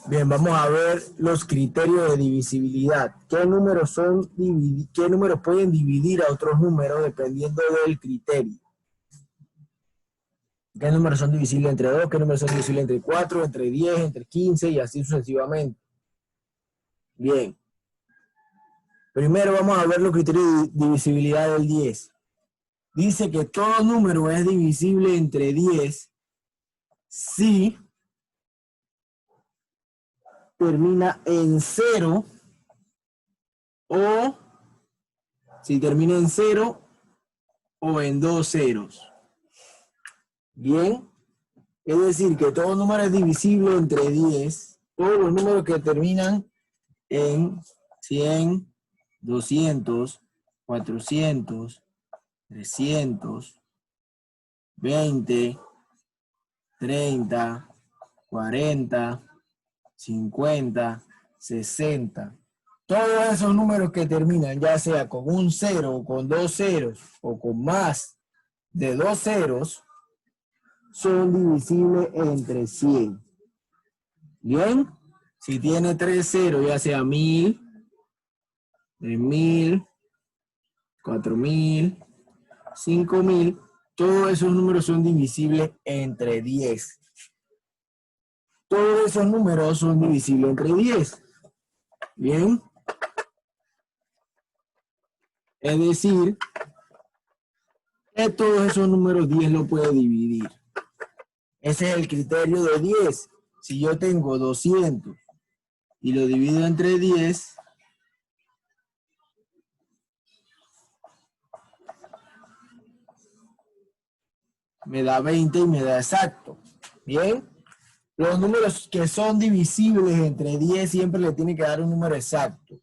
Bien, vamos a ver los criterios de divisibilidad. ¿Qué números pueden dividir a otros números dependiendo del criterio? ¿Qué números son divisibles entre 2? ¿Qué números son divisibles entre 4, entre 10, entre 15 y así sucesivamente? Bien. Primero vamos a ver los criterios de divisibilidad del 10. Dice que todo número es divisible entre 10 si termina en 0 o si termina en 0 o en dos ceros. Bien, es decir, que todo número es divisible entre 10, todos los números que terminan en 100, 200, 400, 300, 20, 30, 40, 50, 60. Todos esos números que terminan ya sea con un 0 o con dos ceros o con más de dos ceros son divisibles entre 100. Bien, si tiene 3 ceros, ya sea 1000, 3000, 4000, 5000, todos esos números son divisibles entre 10. Todos esos números son divisibles entre 10. Bien. Es decir, que todos esos números 10 lo puede dividir. Ese es el criterio de 10. Si yo tengo 200 y lo divido entre 10, me da 20 y me da exacto. Bien. Los números que son divisibles entre 10 siempre le tiene que dar un número exacto.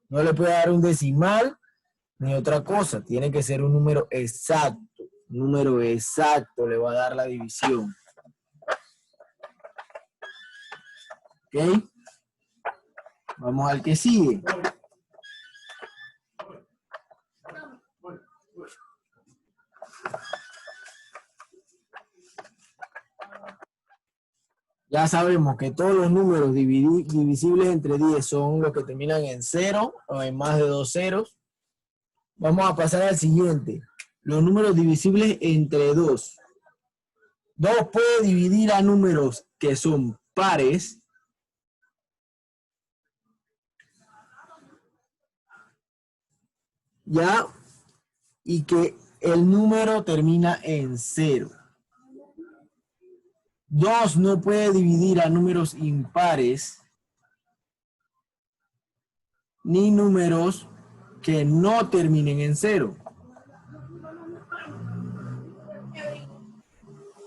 No le puede dar un decimal ni otra cosa. Tiene que ser un número exacto. Un número exacto le va a dar la división. ¿Ok? Vamos al que sigue. Ya sabemos que todos los números divisibles entre 10 son los que terminan en 0 o en más de dos ceros. Vamos a pasar al siguiente. Los números divisibles entre 2. 2 puede dividir a números que son pares. Ya, y que el número termina en 0. 2 no puede dividir a números impares ni números que no terminen en 0.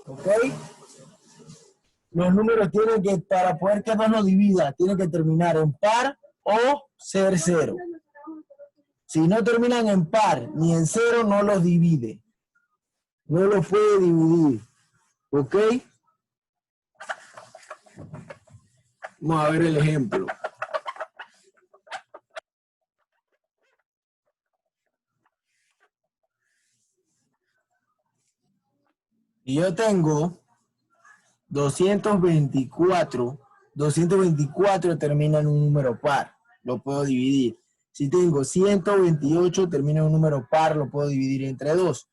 ¿Ok? Los números tienen que, para poder que no lo divida, tienen que terminar en par o ser 0. Si no terminan en par ni en 0, no los divide. No los puede dividir. ¿Ok? Vamos a ver el ejemplo. Y yo tengo 224. 224 termina en un número par. Lo puedo dividir. Si tengo 128, termina en un número par, lo puedo dividir entre 2.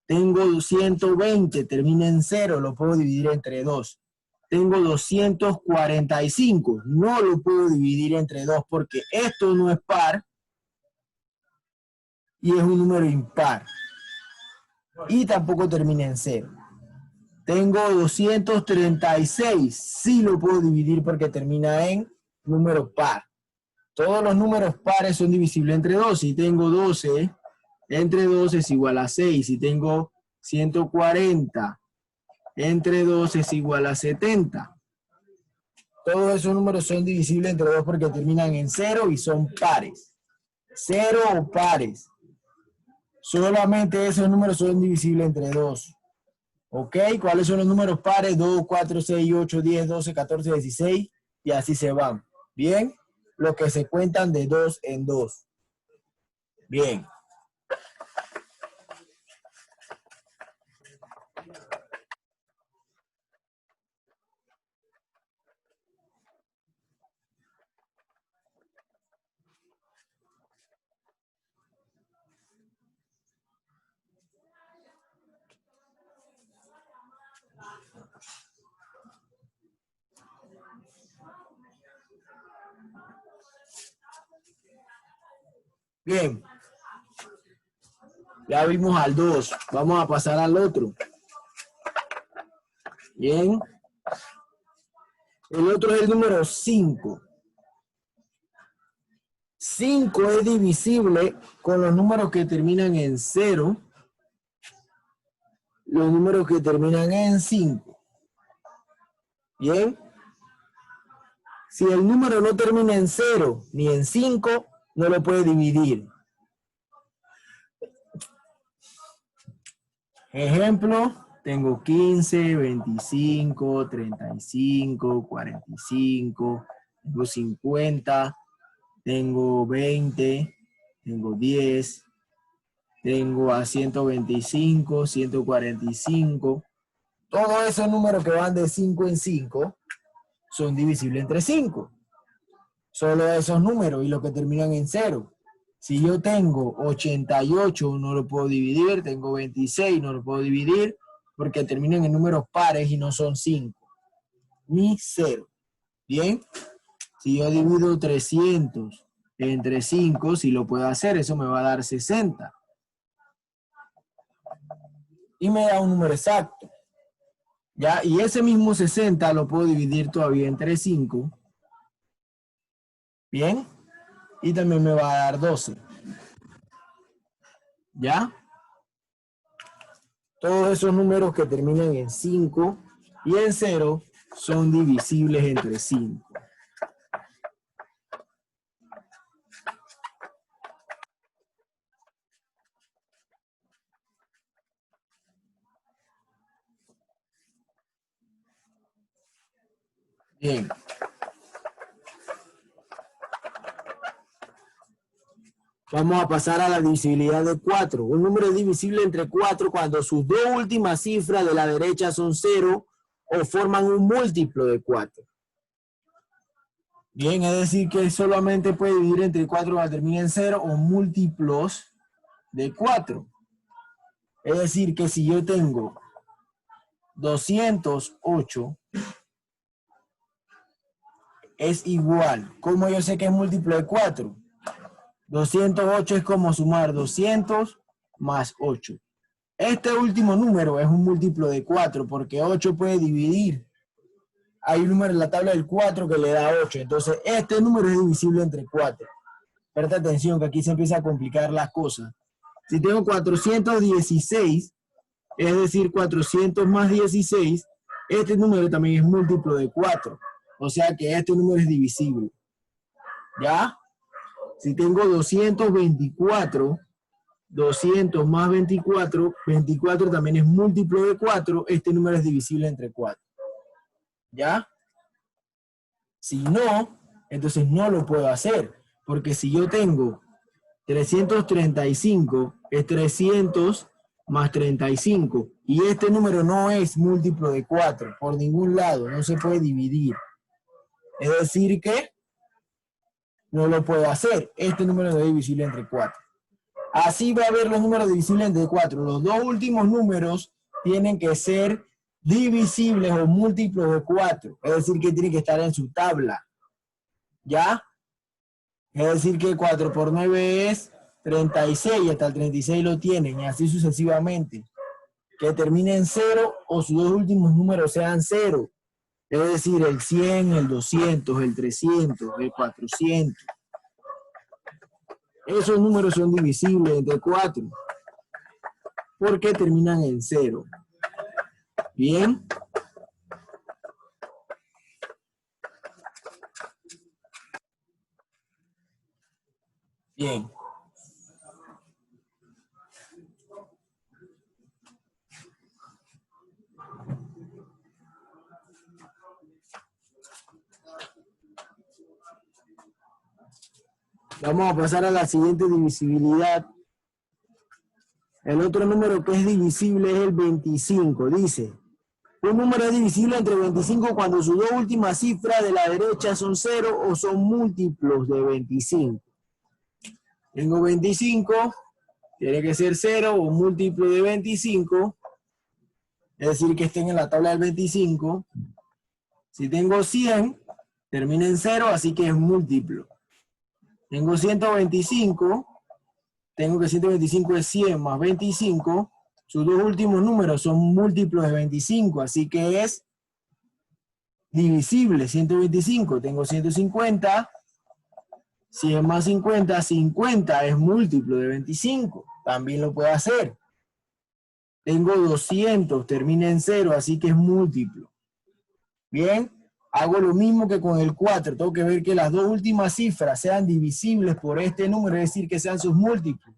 Tengo 120, termina en 0, lo puedo dividir entre 2. Tengo 245, no lo puedo dividir entre 2 porque esto no es par y es un número impar. Y tampoco termina en 0. Tengo 236, sí lo puedo dividir porque termina en número par. Todos los números pares son divisibles entre 2. Si tengo 12, entre 2 es igual a 6. Si tengo 140, entre 2 es igual a 70. Todos esos números son divisibles entre 2 porque terminan en 0 y son pares. 0 o pares. Solamente esos números son divisibles entre 2. ¿Ok? ¿Cuáles son los números pares? 2, 4, 6, 8, 10, 12, 14, 16 y así se van. ¿Bien? Los que se cuentan de 2 en 2. Bien. Bien. Ya vimos al 2. Vamos a pasar al otro. Bien. El otro es el número 5. 5 es divisible con los números que terminan en 0. Los números que terminan en 5. Bien. Si el número no termina en 0 ni en 5, no lo puede dividir. Ejemplo, tengo 15, 25, 35, 45, tengo 50, tengo 20, tengo 10, tengo a 125, 145. Todos esos números que van de 5 en 5 son divisibles entre 5. Solo esos números y los que terminan en 0. Si yo tengo 88, no lo puedo dividir. Tengo 26, no lo puedo dividir porque terminan en números pares y no son 5. Ni 0. Bien. Si yo divido 300 entre 5, si lo puedo hacer, eso me va a dar 60. Y me da un número exacto. ¿Ya? Y ese mismo 60 lo puedo dividir todavía entre 5. Bien. Y también me va a dar 12. ¿Ya? Todos esos números que terminan en 5 y en 0 son divisibles entre 5. Bien. Vamos a pasar a la divisibilidad de 4. Un número es divisible entre 4 cuando sus dos últimas cifras de la derecha son 0 o forman un múltiplo de 4. Bien, es decir que solamente puede dividir entre 4 cuando termine en 0 o múltiplos de 4. Es decir que si yo tengo 208 es igual. ¿Cómo yo sé que es múltiplo de 4? 208 es como sumar 200 más 8. Este último número es un múltiplo de 4 porque 8 puede dividir. Hay un número en la tabla del 4 que le da 8. Entonces, este número es divisible entre 4. Presta atención que aquí se empieza a complicar las cosas. Si tengo 416, es decir, 400 más 16, este número también es múltiplo de 4. O sea que este número es divisible. ¿Ya? Si tengo 224, 200 más 24, 24 también es múltiplo de 4, este número es divisible entre 4. ¿Ya? Si no, entonces no lo puedo hacer, porque si yo tengo 335, es 300 más 35, y este número no es múltiplo de 4, por ningún lado, no se puede dividir. Es decir que no lo puedo hacer. Este número no es divisible entre 4. Así va a haber los números divisibles entre 4. Los dos últimos números tienen que ser divisibles o múltiplos de 4. Es decir, que tienen que estar en su tabla. ¿Ya? Es decir, que 4 por 9 es 36. Hasta el 36 lo tienen. Y así sucesivamente. Que termine en 0 o sus dos últimos números sean 0. Es decir, el 100, el 200, el 300, el 400. Esos números son divisibles entre 4. Porque terminan en 0. Bien. Bien. Vamos a pasar a la siguiente divisibilidad. El otro número que es divisible es el 25. Dice, un número es divisible entre 25 cuando sus dos últimas cifras de la derecha son 0 o son múltiplos de 25. Tengo 25, tiene que ser 0 o múltiplo de 25. Es decir, que estén en la tabla del 25. Si tengo 100, termina en 0, así que es múltiplo. Tengo 125, tengo que 125 es 100 más 25. Sus dos últimos números son múltiplos de 25, así que es divisible. 125, tengo 150. 100 más 50, 50 es múltiplo de 25. También lo puedo hacer. Tengo 200, termina en 0, así que es múltiplo. Bien, hago lo mismo que con el 4. Tengo que ver que las dos últimas cifras sean divisibles por este número, es decir, que sean sus múltiplos.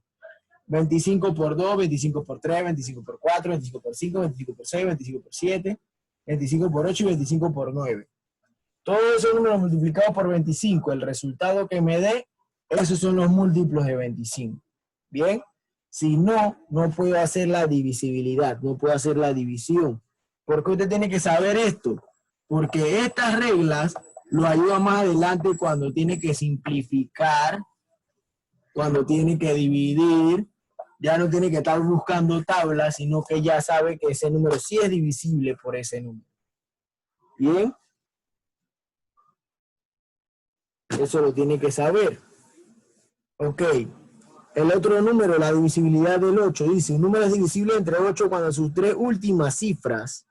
25 por 2, 25 por 3, 25 por 4, 25 por 5, 25 por 6, 25 por 7, 25 por 8 y 25 por 9. Todos esos números multiplicados por 25, el resultado que me dé, esos son los múltiplos de 25. Bien, si no, no puedo hacer la divisibilidad, no puedo hacer la división. ¿Por qué usted tiene que saber esto? Porque estas reglas lo ayudan más adelante cuando tiene que simplificar, cuando tiene que dividir. Ya no tiene que estar buscando tablas, sino que ya sabe que ese número sí es divisible por ese número. Bien. Eso lo tiene que saber. Ok. El otro número, la divisibilidad del 8, dice, un número es divisible entre 8 cuando sus tres últimas cifras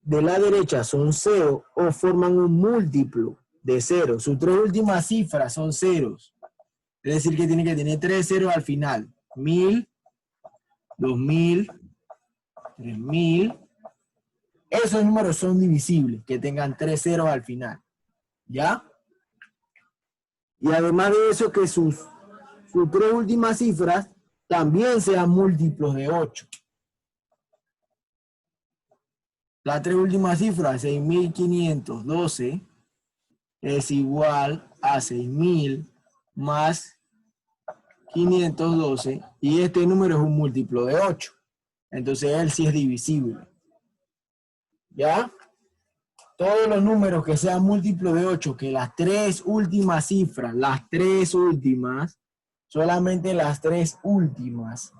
de la derecha son 0 o forman un múltiplo de 0. Sus tres últimas cifras son ceros. Es decir, que tiene que tener 3 ceros al final. 1000, 2000, 3000. Esos números son divisibles, que tengan 3 ceros al final. ¿Ya? Y además de eso, que sus tres últimas cifras también sean múltiplos de 8. Las tres últimas cifras, 6512, es igual a 6000 más 512. Y este número es un múltiplo de 8. Entonces él sí es divisible. ¿Ya? Todos los números que sean múltiplos de 8, que las tres últimas cifras, solamente las tres últimas.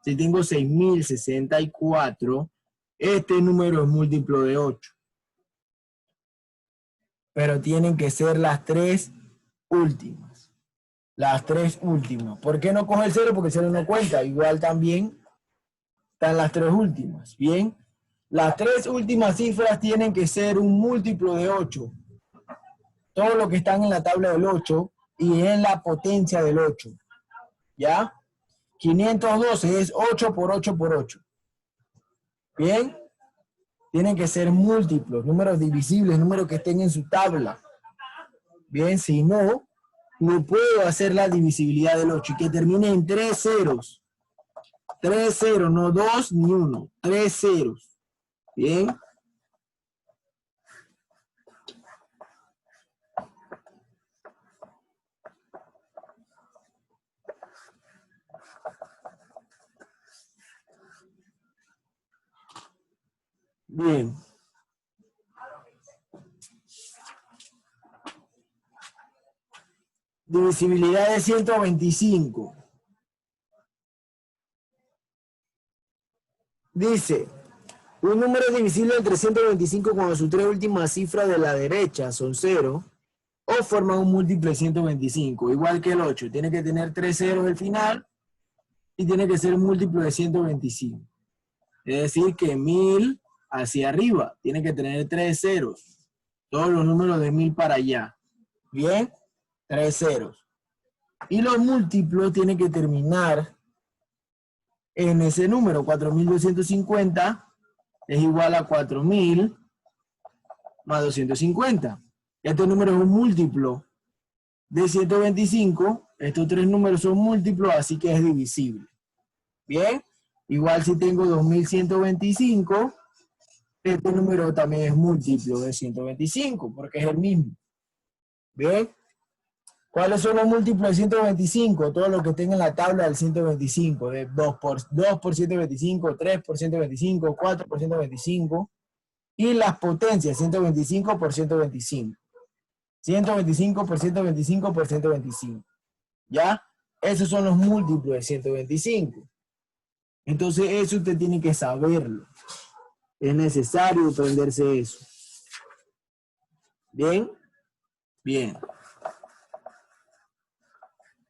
Si tengo 6064, este número es múltiplo de 8. Pero tienen que ser las tres últimas. Las tres últimas. ¿Por qué no coge el 0? Porque el 0 no cuenta. Igual también están las tres últimas. Bien. Las tres últimas cifras tienen que ser un múltiplo de 8. Todo lo que están en la tabla del 8 y en la potencia del 8. ¿Ya? 512 es 8 por 8 por 8. Bien. Tienen que ser múltiplos, números divisibles, números que estén en su tabla. Bien, si no, no puedo hacer la divisibilidad del 8 y que termine en 3 ceros. 3 ceros, no 2 ni 1. 3 ceros. Bien. Bien. Divisibilidad de 125. Dice, un número es divisible entre 125 cuando sus tres últimas cifras de la derecha son 0 o forman un múltiplo de 125, igual que el 8. Tiene que tener 3 ceros al final y tiene que ser un múltiplo de 125. Es decir, que 1000 hacia arriba tiene que tener 3 ceros. Todos los números de 1000 para allá. Bien, 3 ceros. Y los múltiplos tienen que terminar en ese número. 4250 es igual a 4000 más 250. Este número es un múltiplo de 125. Estos tres números son múltiplos, así que es divisible. Bien, igual si tengo 2125, este número también es múltiplo de 125, porque es el mismo. Bien. ¿Cuáles son los múltiplos de 125? Todo lo que tenga en la tabla del 125. De 2 por 125, 3 por 125, 4 por 125. Y las potencias, 125 por 125. 125 por 125 por 125. ¿Ya? Esos son los múltiplos de 125. Entonces eso usted tiene que saberlo. Es necesario aprenderse eso. ¿Bien? Bien.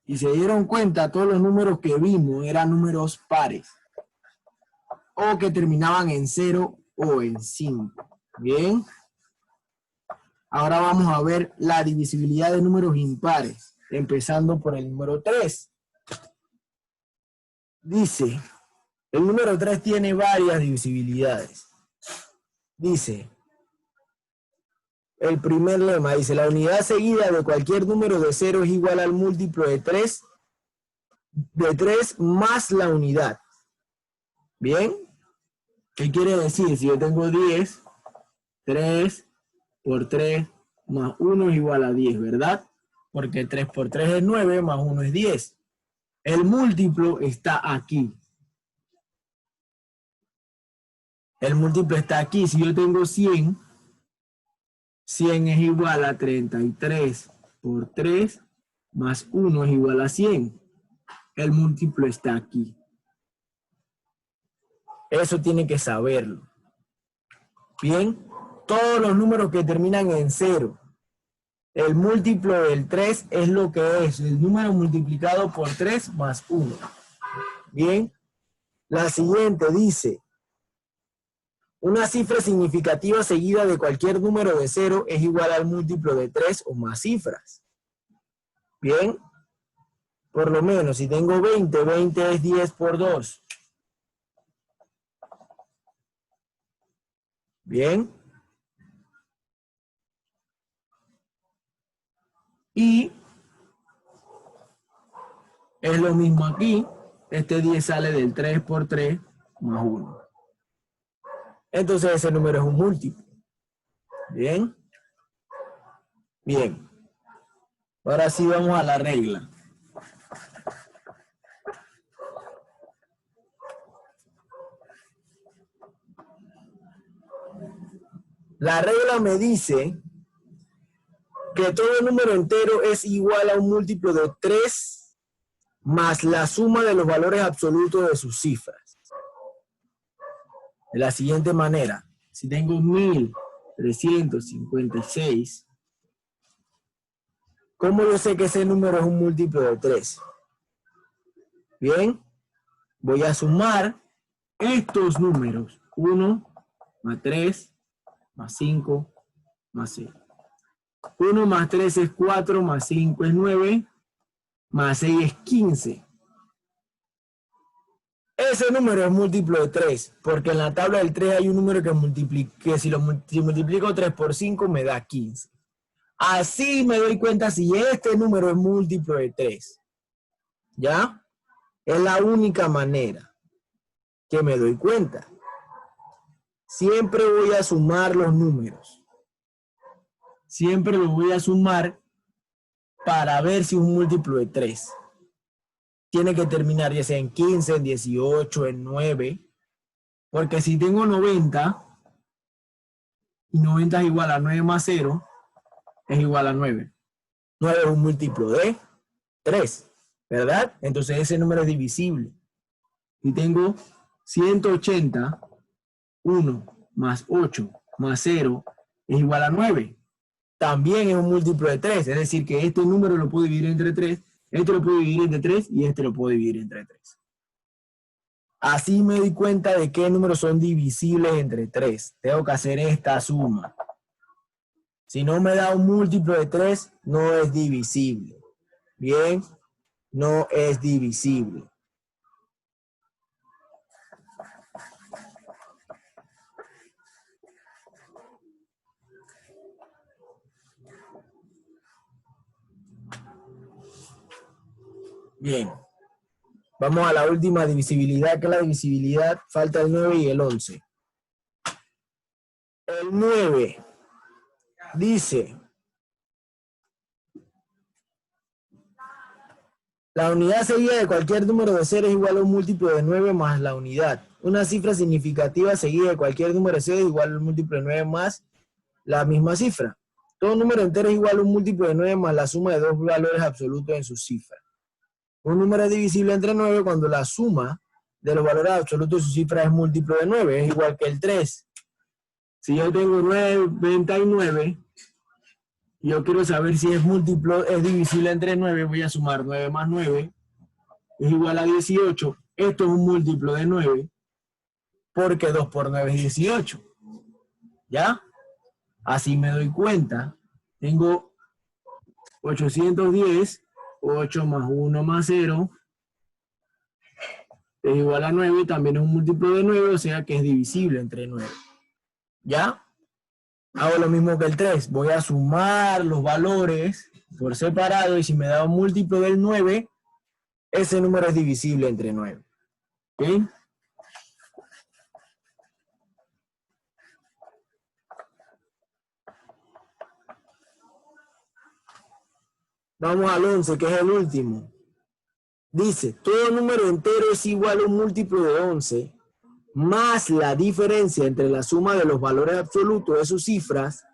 Y se dieron cuenta, todos los números que vimos eran números pares. O que terminaban en 0 o en 5. Bien. Ahora vamos a ver la divisibilidad de números impares. Empezando por el número 3. Dice, el número 3 tiene varias divisibilidades. Dice, el primer lema dice, la unidad seguida de cualquier número de 0 es igual al múltiplo de 3 más la unidad. ¿Bien? ¿Qué quiere decir? Si yo tengo 10, 3 por 3 más 1 es igual a 10, ¿verdad? Porque 3 por 3 es 9, más 1 es 10. El múltiplo está aquí. El múltiplo está aquí. Si yo tengo 100, 100 es igual a 33 por 3 más 1 es igual a 100. El múltiplo está aquí. Eso tiene que saberlo. Bien, todos los números que terminan en 0. El múltiplo del 3 es lo que es el número multiplicado por 3 más 1. Bien, la siguiente dice, una cifra significativa seguida de cualquier número de 0 es igual al múltiplo de 3 o más cifras. Bien, por lo menos si tengo 20, 20 es 10 por 2. Bien. Y es lo mismo aquí. Este 10 sale del 3 por 3 más 1. Entonces ese número es un múltiplo. Bien. Bien. Ahora sí vamos a la regla. La regla me dice que todo número entero es igual a un múltiplo de 3 más la suma de los valores absolutos de sus cifras. De la siguiente manera, si tengo 1356, ¿cómo yo sé que ese número es un múltiplo de 3? Bien, voy a sumar estos números. 1 más 3 más 5 más 6. 1 más 3 es 4, más 5 es 9, más 6 es 15. Ese número es múltiplo de 3, porque en la tabla del 3 hay un número que si multiplico 3 por 5 me da 15. Así me doy cuenta si este número es múltiplo de 3. ¿Ya? Es la única manera que me doy cuenta. Siempre voy a sumar los números. Siempre los voy a sumar para ver si es un múltiplo de 3. Tiene que terminar ya sea en 15, en 18, en 9. Porque si tengo 90, y 90 es igual a 9 más 0, es igual a 9. 9 es un múltiplo de 3, ¿verdad? Entonces ese número es divisible. Y tengo 180, 1 más 8 más 0 es igual a 9. También es un múltiplo de 3, es decir, que este número lo puedo dividir entre 3, este lo puedo dividir entre 3 y este lo puedo dividir entre 3. Así me doy cuenta de qué números son divisibles entre 3. Tengo que hacer esta suma. Si no me da un múltiplo de 3, no es divisible. Bien, no es divisible. Bien. Vamos a la última divisibilidad, que es la divisibilidad, falta el 9 y el 11. El 9 dice, la unidad seguida de cualquier número de 0 es igual a un múltiplo de 9 más la unidad. Una cifra significativa seguida de cualquier número de 0 es igual a un múltiplo de 9 más la misma cifra. Todo número entero es igual a un múltiplo de 9 más la suma de dos valores absolutos en su cifra. Un número es divisible entre 9 cuando la suma de los valores absolutos de su cifra es múltiplo de 9, es igual que el 3. Si yo tengo 99 Yo quiero saber si es múltiplo, es divisible entre 9. Voy a sumar 9 más 9 es igual a 18. Esto es un múltiplo de 9 porque 2 por 9 es 18. ¿Ya? Así me doy cuenta. Tengo 810, 8 más 1 más 0 es igual a 9. También es un múltiplo de 9, o sea que es divisible entre 9. ¿Ya? Hago lo mismo que el 3. Voy a sumar los valores por separado y si me da un múltiplo del 9, ese número es divisible entre 9. ¿Ok? Vamos al 11, que es el último. Dice, todo número entero es igual a un múltiplo de 11 más la diferencia entre la suma de los valores absolutos de sus cifras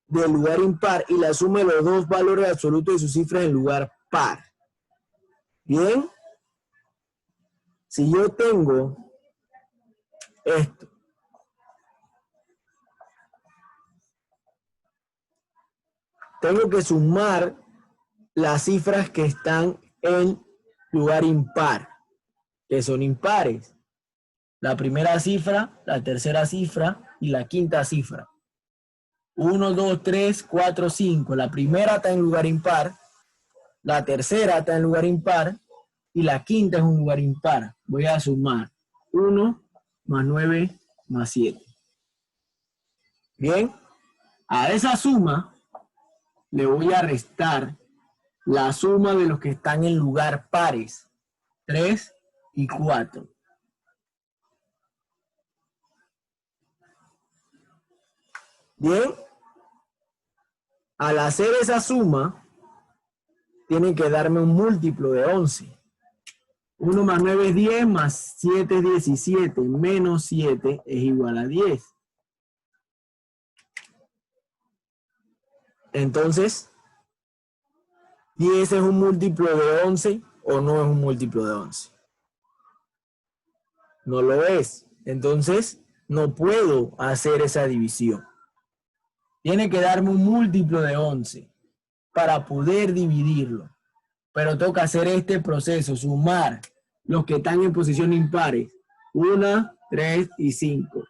del lugar impar y la suma de los dos valores absolutos de sus cifras en lugar par. Bien, si yo tengo esto, tengo que sumar las cifras que están en lugar impar, que son impares. La primera cifra, la tercera cifra y la quinta cifra. 1, 2, 3, 4, 5. La primera está en lugar impar, la tercera está en lugar impar y la quinta es un lugar impar. Voy a sumar 1 más 9 más 7. Bien, a esa suma le voy a restar la suma de los que están en lugar pares, 3 y 4. Bien, al hacer esa suma, tienen que darme un múltiplo de 11. 1 más 9 es 10, más 7 es 17, menos 7 es igual a 10. Entonces, 10 es un múltiplo de 11 o no es un múltiplo de 11. No lo es. Entonces, no puedo hacer esa división. Tiene que darme un múltiplo de 11 para poder dividirlo. Pero toca hacer este proceso, sumar los que están en posición impares. 1, 3 y 5.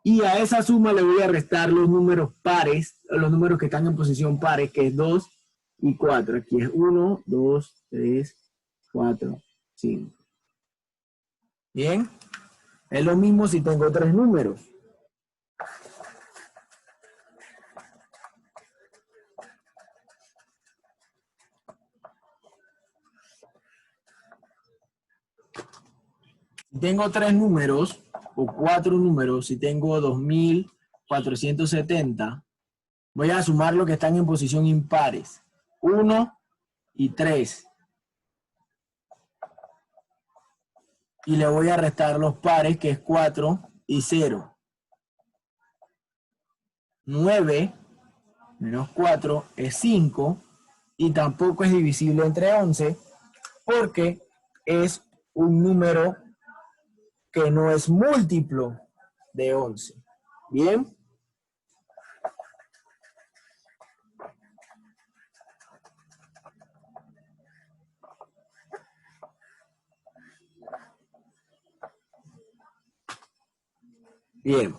Y a esa suma le voy a restar los números pares, los números que están en posición pares, que es 2 y 4. Aquí es 1, 2, 3, 4, 5. Bien. Es lo mismo si tengo 3 números. Si tengo 3 números o 4 números, si tengo 2470, voy a sumar los que están en posición impares. 1 y 3. Y le voy a restar los pares, que es 4 y 0. 9 menos 4 es 5 y tampoco es divisible entre 11 porque es un número que no es múltiplo de 11. ¿Bien? Bien.